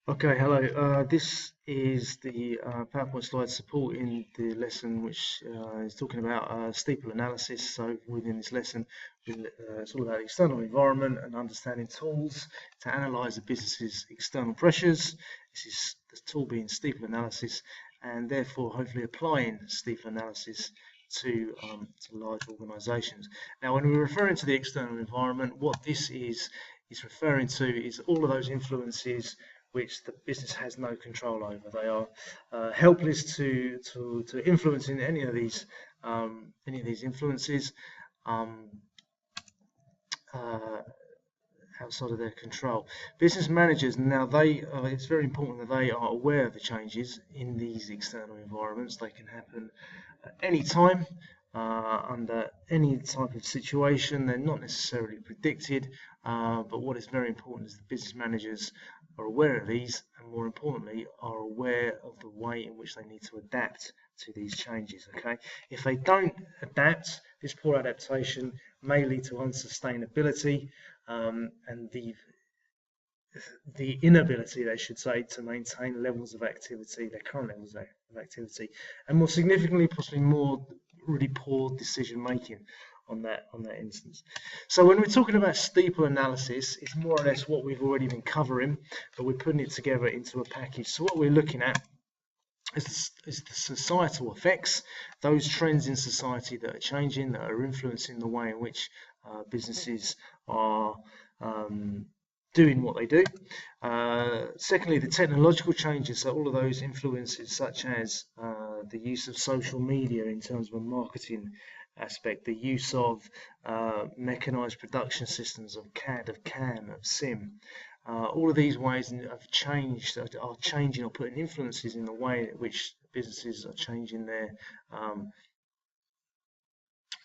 Okay, hello. This is the PowerPoint slide supporting the lesson, which is talking about steeple analysis. So within this lesson, it's all about the external environment and understanding tools to analyse a business's external pressures. This is the tool being steeple analysis, and therefore hopefully applying steeple analysis to large organisations. Now, when we're referring to the external environment, what this is referring to is all of those influences which the business has no control over. They are helpless to influencing any of these influences um, uh, outside of their control. Business managers now it's very important that they are aware of the changes in these external environments. They can happen at any time. Under any type of situation, they're not necessarily predicted, but what is very important is the business managers are aware of these, and more importantly, are aware of the way in which they need to adapt to these changes. Okay, if they don't adapt, this poor adaptation may lead to unsustainability and the inability, they should say, to maintain levels of activity, their current levels of activity, and more significantly, possibly more really poor decision making on that instance. So when we're talking about steeple analysis, it's more or less what we've already been covering, but we're putting it together into a package. So what we're looking at is the societal effects, those trends in society that are changing, that are influencing the way in which businesses are doing what they do. Secondly, the technological changes, so all of those influences such as the use of social media in terms of a marketing aspect, the use of mechanized production systems, of CAD, of CAM, of SIM. All of these ways have changed, are changing or putting influences in the way in which businesses are changing their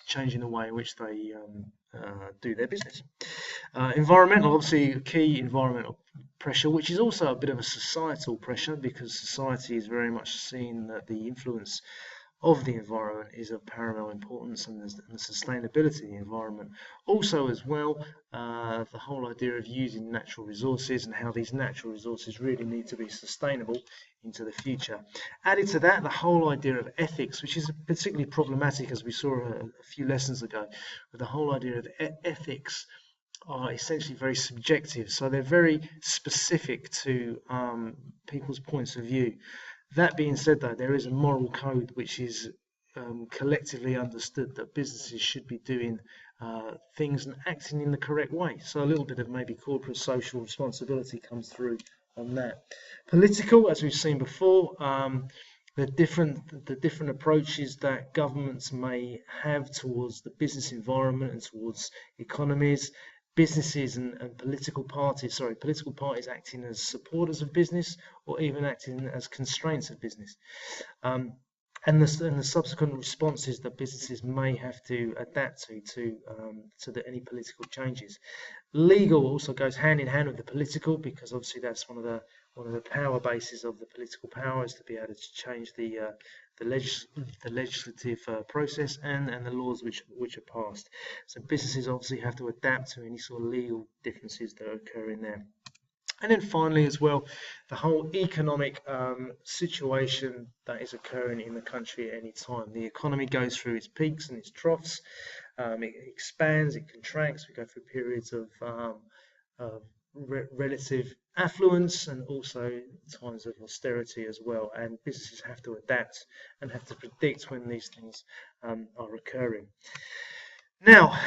changing the way in which they do their business. Environmental, obviously, key environmental pressure, which is also a bit of a societal pressure because society is very much seeing that the influence of the environment is of paramount importance, and the sustainability of the environment also as well. The whole idea of using natural resources and how these natural resources really need to be sustainable into the future. Added to that, the whole idea of ethics, which is particularly problematic, as we saw a few lessons ago, with the whole idea of ethics are essentially very subjective, so they're very specific to people's points of view. That being said, though, there is a moral code which is collectively understood that businesses should be doing things and acting in the correct way. So a little bit of maybe corporate social responsibility comes through on that. Political, as we've seen before, the different approaches that governments may have towards the business environment and towards economies. Businesses and political parties acting as supporters of business or even acting as constraints of business, and the subsequent responses that businesses may have to adapt to any political changes. Legal also goes hand in hand with the political, because obviously that's one of the power bases of the political power, is to be able to change the legislative process and the laws which are passed. So businesses obviously have to adapt to any sort of legal differences that are occurring there. And then finally as well, the whole economic situation that is occurring in the country at any time. The economy goes through its peaks and its troughs. It expands, it contracts. We go through periods of relative affluence and also times of austerity as well. And businesses have to adapt and have to predict when these things are occurring. Now,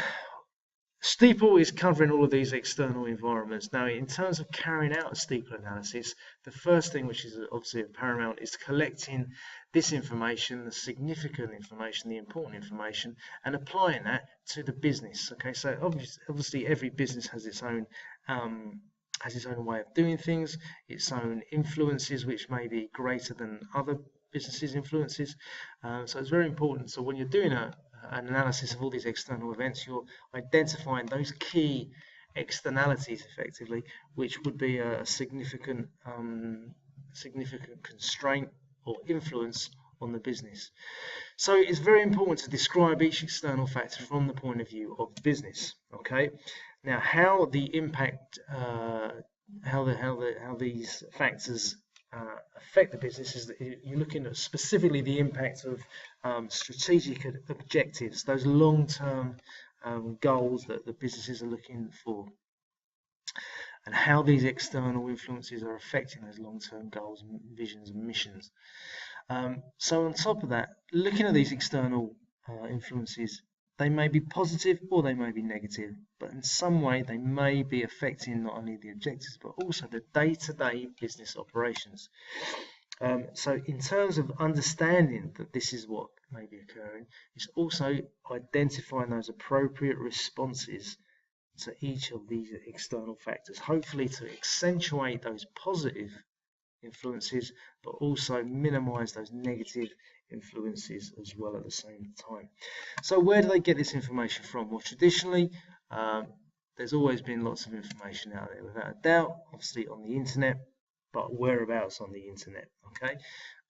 STEEPLE is covering all of these external environments. Now, in terms of carrying out a STEEPLE analysis, the first thing, which is obviously paramount, is collecting this information, the significant information, the important information, and applying that to the business. Okay, so obviously every business has its own way of doing things, its own influences, which may be greater than other businesses' influences. So it's very important. So when you're doing an analysis of all these external events, you're identifying those key externalities effectively, which would be a significant constraint or influence on the business. So it's very important to describe each external factor from the point of view of the business. Okay, now how the impact how these factors affect the business is that you're looking at specifically the impact of strategic objectives, those long-term goals that the businesses are looking for, and how these external influences are affecting those long-term goals, visions, and missions. So on top of that, looking at these external influences, they may be positive or they may be negative, but in some way they may be affecting not only the objectives but also the day-to-day business operations. So in terms of understanding that this is what may be occurring, it's also identifying those appropriate responses to each of these external factors, hopefully to accentuate those positive influences, but also minimize those negative influences as well at the same time. So where do they get this information from? Well, traditionally, there's always been lots of information out there, without a doubt, obviously on the internet, but whereabouts on the internet, okay?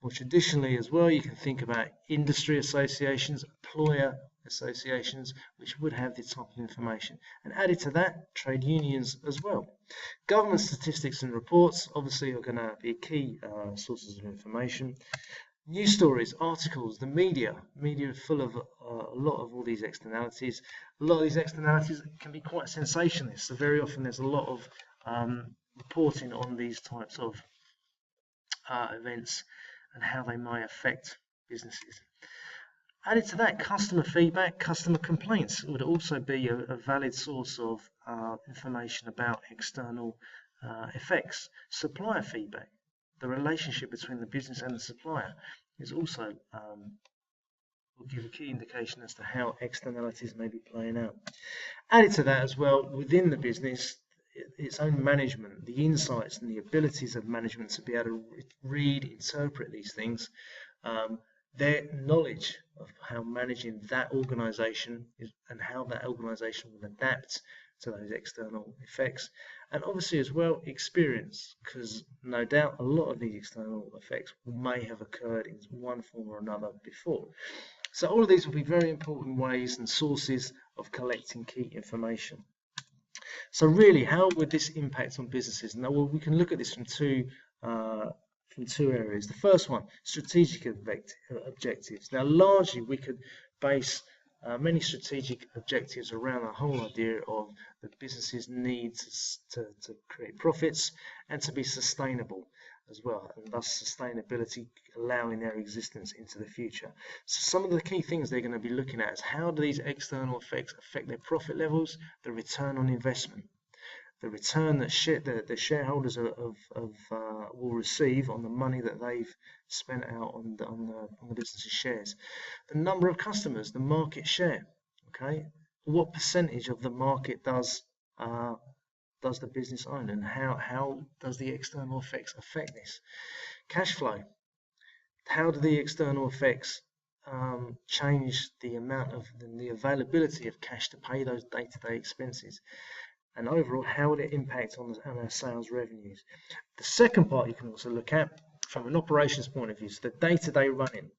Well, traditionally as well, you can think about industry associations, employer associations, which would have this type of information. And added to that, trade unions as well. Government statistics and reports obviously are going to be key sources of information. News stories, articles, the media are full of a lot of all these externalities. A lot of these externalities can be quite sensationalist, so very often there's a lot of reporting on these types of events and how they may affect businesses. Added to that, customer feedback, customer complaints would also be a valid source of information about external effects. Supplier feedback, the relationship between the business and the supplier, is also will give a key indication as to how externalities may be playing out. Added to that as well, within the business, its own management, the insights and the abilities of management to be able to read, interpret these things, their knowledge of how managing that organization is and how that organization will adapt to those external effects, and obviously as well experience, because no doubt a lot of these external effects may have occurred in one form or another before. So all of these will be very important ways and sources of collecting key information. So really, how would this impact on businesses? Now, well, we can look at this from two areas. The first one, strategic objectives. Now, largely, we could base many strategic objectives around the whole idea of the businesses' needs to create profits and to be sustainable as well, and thus sustainability allowing their existence into the future. So some of the key things they're going to be looking at is how do these external effects affect their profit levels, the return on investment, the return that the shareholders will receive on the money that they've spent out on the business's shares, the number of customers, the market share, okay, what percentage of the market does the business own, and how does the external effects affect this? Cash flow, how do the external effects change the amount of the availability of cash to pay those day-to-day expenses? And overall, how will it impact on our sales revenues? The second part you can also look at from an operations point of view, so the day-to-day running.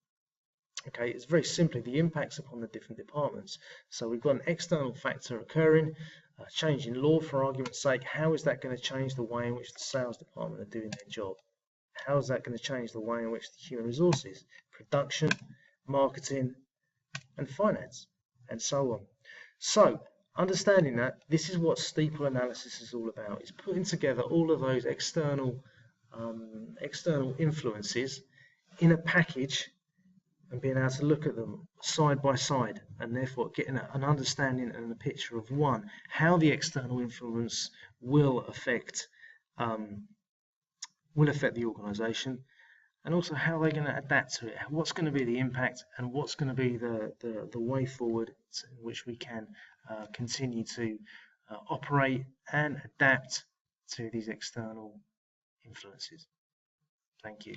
Okay, it's very simply the impacts upon the different departments. So we've got an external factor occurring, change in law for argument's sake. How is that going to change the way in which the sales department are doing their job? How is that going to change the way in which the human resources, production, marketing, and finance, and so on? So understanding that, this is what STEEPLE analysis is all about. It's putting together all of those external influences in a package and being able to look at them side by side, and therefore getting an understanding and a picture of, one, how the external influence will affect the organization, and also how they're going to adapt to it, what's going to be the impact, and what's going to be the way forward in which we can continue to operate and adapt to these external influences. Thank you.